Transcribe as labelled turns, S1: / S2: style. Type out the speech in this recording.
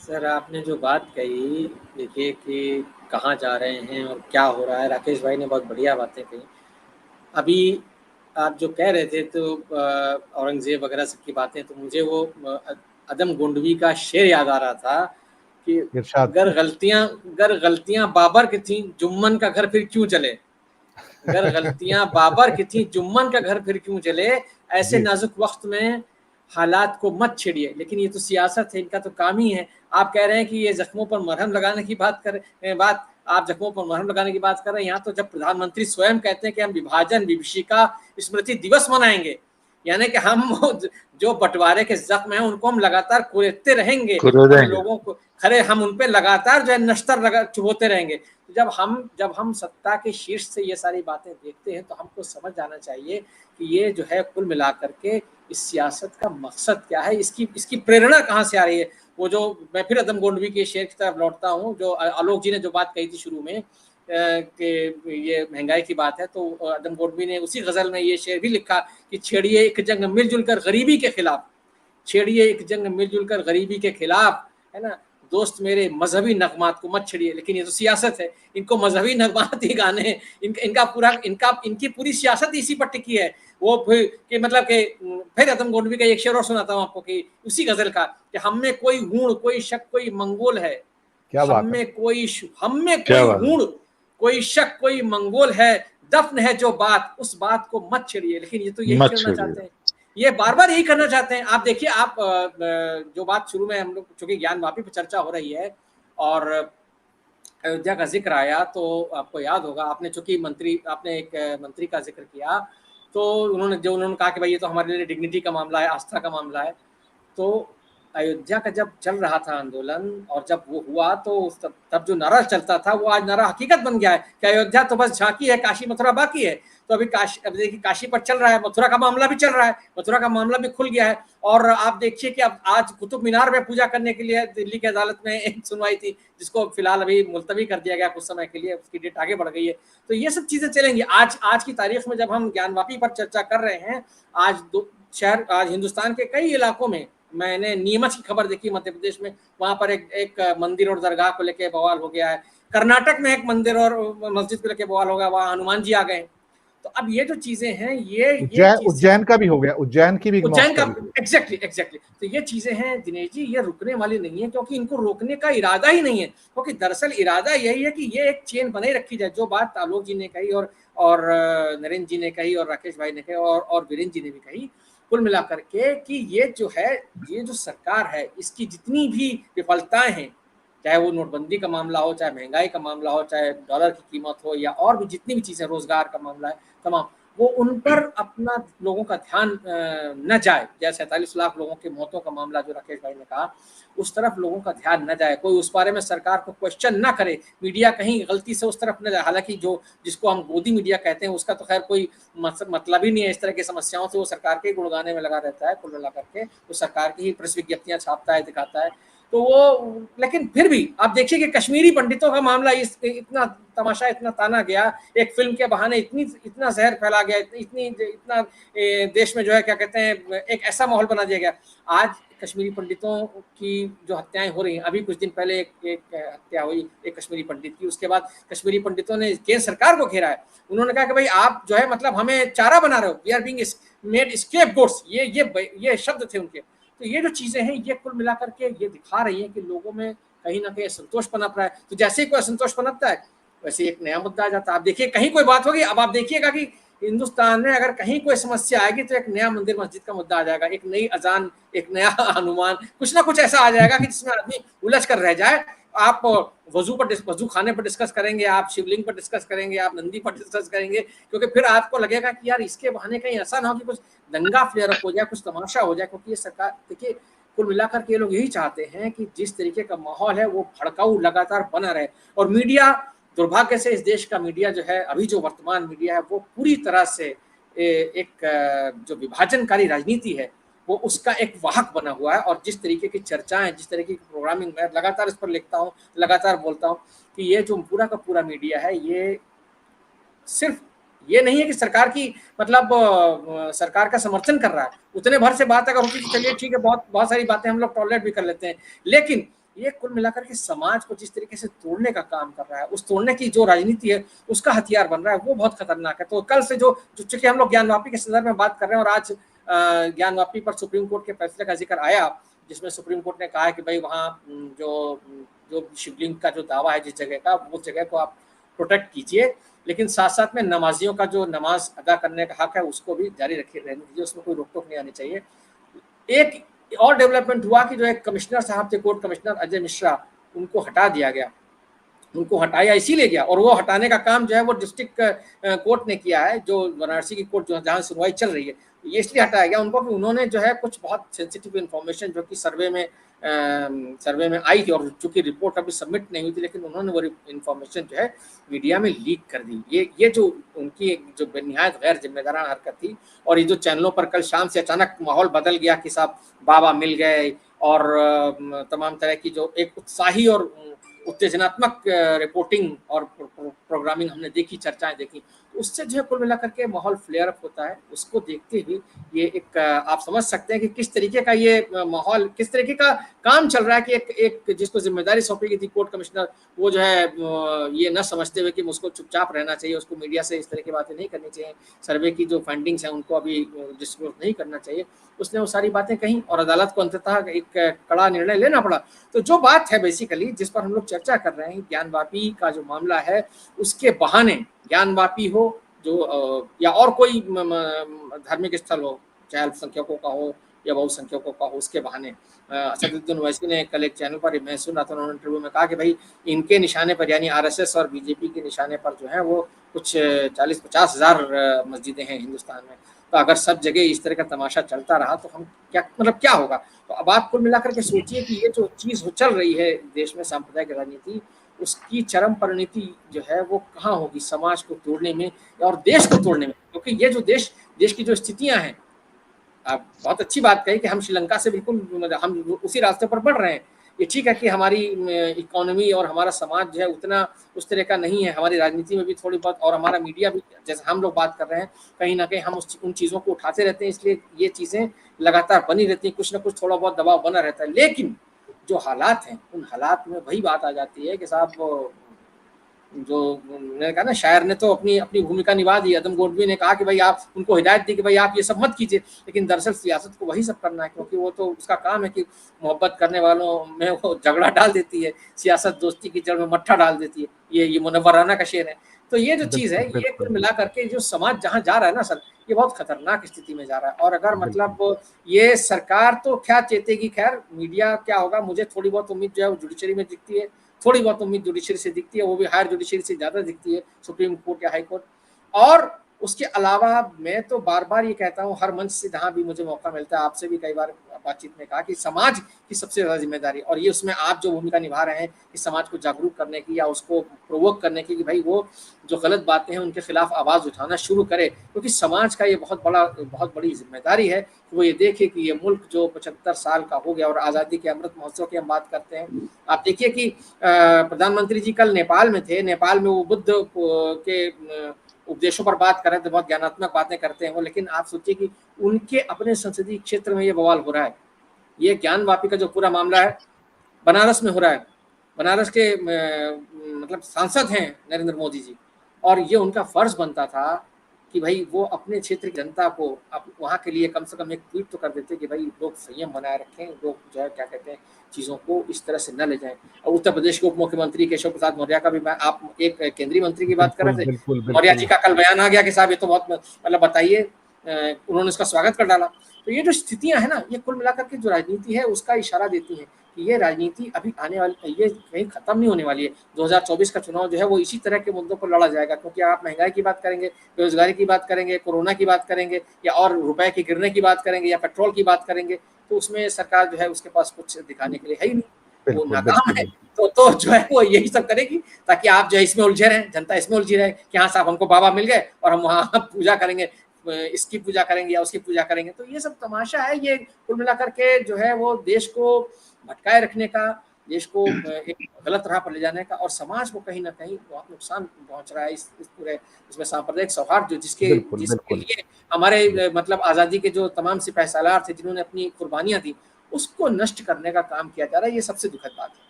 S1: Sir आपने जो बात कही, देखिए कि कहाँ जा रहे हैं और क्या हो रहा है, राकेश भाई ने बहुत बढ़िया बातें कही। अभी आप जो कह रहे थे तो औरंगज़ेब वगैरह सब की बातें, तो मुझे वो अदम गोंडवी का शेर याद आ रहा था कि
S2: इरशाद।
S1: अगर गलतियाँ बाबर की थीं, जुम्मन का घर फिर क्यों जले? अगर गलतियां बाबर की थी, जुम्मन का घर फिर क्यों जले? ऐसे
S2: जी।
S1: नाजुक वक्त में हालात को मत छेड़िए। लेकिन ये तो सियासत है, इनका तो काम ही है। आप कह रहे हैं कि ये जख्मों पर मरहम लगाने की बात आप जख्मों पर मरहम लगाने की बात कर रहे हैं। यहाँ तो जब प्रधानमंत्री स्वयं कहते हैं कि हम विभाजन विभीषिका स्मृति दिवस मनाएंगे, यानी कि हम जो बंटवारे के जख्म हैं उनको हम लगातार कुरेदते रहेंगे।
S2: खुद
S1: हम
S2: देंगे।
S1: लोगों को खरे हम उन पे लगातार जो है नश्तर लगा चुभोते रहेंगे। तो जब हम सत्ता के शीर्ष से ये सारी बातें देखते हैं तो हमको समझ जाना चाहिए कि ये जो है कुल मिलाकर के इस सियासत का मकसद क्या है, इसकी इसकी प्रेरणा कहाँ से आ रही है। वो जो मैं फिर अदम गोंडवी के शेर की तरफ लौटता हूँ, जो आलोक जी ने जो बात कही थी शुरू में कि ये महंगाई की बात है, तो अदम गोंडवी ने उसी गजल में ये शेर भी लिखा कि छेड़िए एक जंग मिलजुल कर गरीबी के खिलाफ, छेड़िए एक जंग मिलजुल कर गरीबी के खिलाफ, है ना। दोस्त मेरे मजहबी नगमात को मत छेड़िए। लेकिन ये तो सियासत है, इनको मजहबी नगमात ही गाने, इनकी पूरी सियासत इसी पर टिकी है। वो फिर कि मतलब कि फिर अदम गोंडवी का एक शेर और सुनाता हूँ आपको कि उसी गजल का कि हम में कोई हूण कोई शक कोई मंगोल है,
S2: क्या बात है।
S1: हम में
S2: क्या
S1: कोई
S2: बात है।
S1: हूण कोई शक कोई मंगोल है, दफन है जो बात उस बात को मत छेड़िए। लेकिन ये तो यही
S2: मत
S1: करना
S2: छोड़िए।
S1: चाहते हैं, ये बार बार यही करना चाहते हैं। आप देखिए, आप जो बात शुरू में हम लोग चूंकि ज्ञान वापी पर चर्चा हो रही है और अयोध्या का जिक्र आया, तो आपको याद होगा, आपने एक मंत्री का जिक्र किया, तो उन्होंने कहा कि भाई ये तो हमारे लिए डिग्निटी का मामला है, आस्था का मामला है। तो अयोध्या का जब चल रहा था आंदोलन और जब वो हुआ, तो तब जो नारा चलता था वो आज नारा हकीकत बन गया है कि अयोध्या तो बस झांकी है, काशी मथुरा बाकी है। तो अभी देखिए काशी पर चल रहा है, मथुरा का मामला भी चल रहा है, मथुरा का मामला भी खुल गया है। और आप देखिए कि अब आज कुतुब मीनार में पूजा करने के लिए दिल्ली की अदालत में एक सुनवाई थी, जिसको फिलहाल अभी मुलतवी कर दिया गया कुछ समय के लिए, उसकी डेट आगे बढ़ गई है। तो ये सब चीजें चलेंगी। आज की तारीख में जब हम ज्ञानवापी पर चर्चा कर रहे हैं, आज हिंदुस्तान के कई इलाकों में, मैंने नीमच की खबर देखी मध्य प्रदेश में, वहां पर एक मंदिर और दरगाह को लेकर बवाल हो गया है। कर्नाटक में एक मंदिर और मस्जिद को लेकर बवाल हो गया, वहां हनुमान जी आ गए। तो अब ये जो चीजें हैं, ये चीजें
S2: उज्जैन का भी हो गया, उज्जैन की भी एक
S1: उज्जैन
S2: मॉस्क
S1: का,
S2: अभी हुई।
S1: एग्जैक्टली। तो ये चीजें हैं दिनेश जी, ये रुकने वाली नहीं है, क्योंकि इनको रोकने का इरादा ही नहीं है। क्योंकि दरअसल इरादा यही है कि ये एक चेन बने रखी जाए। जो बात आलोक जी ने कही और नरेंद्र जी ने कही और राकेश भाई ने कही और वीरेंद्र जी ने भी कही, कुल मिलाकर के कि ये जो है, ये जो सरकार है, इसकी जितनी भी विफलताएं हैं, चाहे वो नोटबंदी का मामला हो, चाहे महंगाई का मामला हो, चाहे डॉलर की कीमत हो, या और भी जितनी भी चीजें, रोजगार का मामला है, तमाम, वो उन पर अपना लोगों का ध्यान न जाए। जैसे 47 लाख लोगों की मौतों का मामला जो राकेश भाई ने कहा, उस तरफ लोगों का ध्यान न जाए, कोई उस बारे में सरकार को क्वेश्चन ना करे, मीडिया कहीं गलती से उस तरफ न जाए। हालांकि जो जिसको हम गोदी मीडिया कहते हैं, उसका तो खैर कोई मतलब ही नहीं है इस तरह की समस्याओं से, वो सरकार के गुणगाने में लगा रहता है। कुल मिला करके वो सरकार की ही प्रेस विज्ञप्तियां छापता है, दिखाता है। तो वो, लेकिन फिर भी आप देखिए कि कश्मीरी पंडितों का मामला इतना तमाशा, इतना ताना गया, एक फिल्म के बहाने इतना जहर फैला गया, इतना देश में जो है क्या कहते हैं, एक ऐसा माहौल बना दिया गया। आज कश्मीरी पंडितों की जो हत्याएं हो रही हैं, अभी कुछ दिन पहले एक हत्या हुई एक कश्मीरी पंडित की, उसके बाद कश्मीरी पंडितों ने केंद्र सरकार को घेरा है। उन्होंने कहा कि भाई आप जो है मतलब हमें चारा बना रहे हो, we are being made scapegoats, ये शब्द थे उनके। तो ये जो चीजें हैं, ये कुल मिलाकर के ये दिखा रही है कि लोगों में कहीं ना कहीं असंतोष पनप रहा है। तो जैसे ही कोई असंतोष पनपता है, वैसे एक नया मुद्दा आ जाता है। आप देखिए कहीं कोई बात होगी, अब आप देखिएगा कि हिंदुस्तान में अगर कहीं कोई समस्या आएगी तो एक नया मंदिर मस्जिद का मुद्दा आ जाएगा, एक नई अजान, एक नया अनुमान, कुछ ना कुछ ऐसा आ जाएगा कि जिसमें आदमी उलझ कर रह जाए। आप वजू खाने पर डिस्कस करेंगे, आप शिवलिंग पर डिस्कस करेंगे, आप नंदी पर डिस्कस करेंगे, क्योंकि फिर आपको लगेगा कि यार इसके बहाने कहीं ऐसा ना हो कि कुछ दंगा फ्लेयर अप हो जाए, कुछ तमाशा हो जाए। क्योंकि ये सरकार, देखिए कुल मिलाकर के ये लोग यही चाहते हैं कि जिस तरीके का माहौल है वो भड़काऊ लगातार बना रहे। और मीडिया, दुर्भाग्य से इस देश का मीडिया जो है, अभी जो वर्तमान मीडिया है, वो पूरी तरह से एक जो विभाजनकारी राजनीति है, वो उसका एक वाहक बना हुआ है। और जिस तरीके की चर्चाएं, जिस तरीके की प्रोग्रामिंग, मैं लगातार इस पर लिखता हूँ, लगातार बोलता हूँ कि ये जो पूरा का पूरा मीडिया है, ये सिर्फ ये नहीं है कि सरकार की मतलब सरकार का समर्थन कर रहा है। उतने भर से बात अगर होती तो चलिए ठीक है, बहुत बहुत सारी बातें हम लोग टॉलरेट भी कर लेते हैं। लेकिन ये कुल मिलाकर के समाज को जिस तरीके से तोड़ने का काम कर रहा है, उस तोड़ने की जो राजनीति है उसका हथियार बन रहा है, वो बहुत खतरनाक है। तो कल से जो चूंकि हम लोग ज्ञानवापी के संदर्भ में बात कर रहे हैं और आज ज्ञानवापी पर सुप्रीम कोर्ट के फैसले का जिक्र आया, जिसमें सुप्रीम कोर्ट ने कहा है कि भाई वहाँ जो जो शिवलिंग का जो दावा है जिस जगह का, उस जगह को आप प्रोटेक्ट कीजिए, लेकिन साथ साथ में नमाजियों का जो नमाज अदा करने का हक है उसको भी जारी रखे रहने दीजिए, उसमें कोई रोक टोक नहीं आनी चाहिए। एक और डेवलपमेंट हुआ कि जो एक कमिश्नर साहब थे, कोर्ट कमिश्नर अजय मिश्रा, उनको हटा दिया गया। उनको हटाया इसीलिए गया, और वो हटाने का काम जो है वो डिस्ट्रिक्ट कोर्ट ने किया है, जो वाराणसी की कोर्ट जो जहाँ सुनवाई चल रही है, ये इसलिए हटाया गया उनको कि उन्होंने जो है कुछ बहुत सेंसिटिव इन्फॉर्मेशन जो कि सर्वे में आई थी, और चूंकि रिपोर्ट अभी सबमिट नहीं हुई थी, लेकिन उन्होंने वो इन्फॉर्मेशन जो है मीडिया में लीक कर दी। ये जो उनकी जो निहायत गैर जिम्मेदाराना हरकत थी, और ये जो चैनलों पर कल शाम से अचानक माहौल बदल गया कि साहब बाबा मिल गए, और तमाम तरह की जो एक उत्साही और उत्तेजनात्मक रिपोर्टिंग और प्रोग्रामिंग हमने देखी, चर्चाएं देखी, उससे जो है कुल मिलाकर के माहौल फ्लेयर अप होता है। उसको देखते हुए ये एक आप समझ सकते हैं कि किस तरीके का ये माहौल, किस तरीके का काम चल रहा है कि एक जिसको जिम्मेदारी सौंपी गई थी कोर्ट कमिश्नर, वो जो है ये न समझते हुए कि उसको चुपचाप रहना चाहिए, उसको मीडिया से इस तरह की बातें नहीं करनी चाहिए, सर्वे की जो फाइंडिंग्स हैं उनको अभी डिस्क्लोज नहीं करना चाहिए, उसने वो सारी बातें कही और अदालत को अंततः एक कड़ा निर्णय लेना पड़ा। तो जो बात है बेसिकली जिस पर हम लोग चर्चा कर रहे हैं, ज्ञानवापी का जो मामला है, उसके बहाने ज्ञानवापी हो जो या और कोई धार्मिक स्थल हो, चाहे अल्पसंख्यकों का हो या बहुसंख्यकों का हो, उसके बहाने असदुद्दीन ओवैसी ने कल एक चैनल पर, मैं सुन रहा था, उन्होंने इंटरव्यू में कहा कि भाई इनके निशाने पर, यानी आरएसएस और बीजेपी के निशाने पर जो है वो कुछ 40-50 हज़ार मस्जिदें हैं हिंदुस्तान में। तो अगर सब जगह इस तरह का तमाशा चलता रहा तो हम क्या होगा। तो अब आप कुल मिलाकर के सोचिए कि ये जो चीज़ चल रही है देश में, सांप्रदायिक राजनीति, उसकी चरम परिणति जो है वो कहाँ होगी, समाज को तोड़ने में और देश को तोड़ने में। क्योंकि ये जो देश की जो स्थितियां हैं, आप बहुत अच्छी बात कही कि हम श्रीलंका से बिल्कुल हम उसी रास्ते पर बढ़ रहे हैं। ये ठीक है कि हमारी इकोनॉमी और हमारा समाज जो है उतना उस तरह का नहीं है, हमारी राजनीति में भी थोड़ी बहुत, और हमारा मीडिया भी, जैसे हम लोग बात कर रहे हैं, कहीं ना कहीं हम उन चीज़ों को उठाते रहते हैं, इसलिए ये चीज़ें लगातार बनी रहती हैं, कुछ ना कुछ थोड़ा बहुत दबाव बना रहता है। लेकिन जो हालात हैं, उन हालात में वही बात आ जाती है कि साहब, जो मैंने कहा ना, शायर ने तो अपनी भूमिका निभा दी। आदम गोडवी ने कहा कि भाई आप उनको हिदायत दी कि भाई आप ये सब मत कीजिए, लेकिन दरअसल सियासत को वही सब करना है, क्योंकि वो तो उसका काम है कि मोहब्बत करने वालों में वो झगड़ा डाल देती है, सियासत दोस्ती की जड़ में मट्ठा डाल देती है। ये मुनव्वराना का शेर है। तो ये जो चीज़ है, ये कुल मिला करके जो समाज जहाँ जा रहा है ना सर, ये बहुत खतरनाक स्थिति में जा रहा है। और अगर मतलब ये सरकार तो क्या चेतेगी, खैर मीडिया क्या होगा, मुझे थोड़ी बहुत उम्मीद जो है वो जुडिशरी में दिखती है, थोड़ी बहुत उम्मीद जुडिशरी से दिखती है, वो भी हायर जुडिशरी से ज़्यादा दिखती है, सुप्रीम कोर्ट या हाई कोर्ट। और उसके अलावा मैं तो बार बार ये कहता हूँ, हर मंच से जहाँ भी मुझे मौका मिलता है, आपसे भी कई बार बातचीत में कहा कि समाज की सबसे ज़्यादा जिम्मेदारी, और ये उसमें आप जो भूमिका निभा रहे हैं कि समाज को जागरूक करने की या उसको प्रोवोक करने की कि भाई वो जो गलत बातें हैं उनके खिलाफ आवाज़ उठाना शुरू करे, क्योंकि समाज का ये बहुत बड़ी जिम्मेदारी है कि वो ये देखे कि ये मुल्क जो 75 साल का हो गया, और आज़ादी के अमृत महोत्सव की हम बात करते हैं, आप देखिए कि प्रधानमंत्री जी कल नेपाल में थे, नेपाल में वो बुद्ध के उपदेशों पर बात कर रहे थे, बहुत ज्ञानात्मक बातें करते हैं वो, लेकिन आप सोचिए कि उनके अपने संसदीय क्षेत्र में ये बवाल हो रहा है। ये ज्ञानवापी का जो पूरा मामला है बनारस में हो रहा है, बनारस के मतलब सांसद हैं नरेंद्र मोदी जी, और ये उनका फर्ज बनता था कि भाई वो अपने क्षेत्र की जनता को वहाँ के लिए कम से कम एक ट्वीट तो कर देते कि भाई लोग संयम बनाए रखें, लोग जो है क्या कहते हैं चीज़ों को इस तरह से न ले जाएं। और उत्तर प्रदेश के उप मुख्यमंत्री केशव प्रसाद मौर्य का भी, मैं आप एक केंद्रीय मंत्री की बात कर रहे थे, मौर्य जी का कल बयान आ गया कि साहब ये तो बहुत मतलब बताइए, उन्होंने उसका स्वागत कर डाला। तो ये जो स्थितियां हैं ना, ये कुल मिलाकर के जो राजनीति है उसका इशारा देती है कि ये राजनीति अभी आने वाली, ये कहीं खत्म नहीं होने वाली है। 2024 का चुनाव जो है वो इसी तरह के मुद्दों पर लड़ा जाएगा, क्योंकि आप महंगाई की बात करेंगे, बेरोजगारी की बात करेंगे, कोरोना की बात करेंगे, या और रुपए के गिरने की बात करेंगे, या पेट्रोल की बात करेंगे, तो उसमें सरकार जो है उसके पास कुछ दिखाने के लिए है ही नहीं, वो नाकाम है। तो जो है वो यही सब करेगी ताकि आप जो है इसमें उलझे रहें, जनता इसमें उलझी रहे कि हाँ साहब हमको बाबा मिल गए और हम वहाँ पूजा करेंगे, इसकी पूजा करेंगे या उसकी पूजा करेंगे। तो ये सब तमाशा है, ये कुल मिलाकर के जो है वो देश को भटकाए रखने का, देश को एक गलत राह पर ले जाने का, और समाज को कहीं ना कहीं बहुत नुकसान पहुंच रहा है इस पूरे इसमें सांप्रदायिक सौहार्द जो जिसके लिए हमारे मतलब आज़ादी के जो तमाम सिपहसालार थे जिन्होंने अपनी कुर्बानियां दी, उसको नष्ट करने का काम किया जा रहा है। ये सबसे दुखद बात है।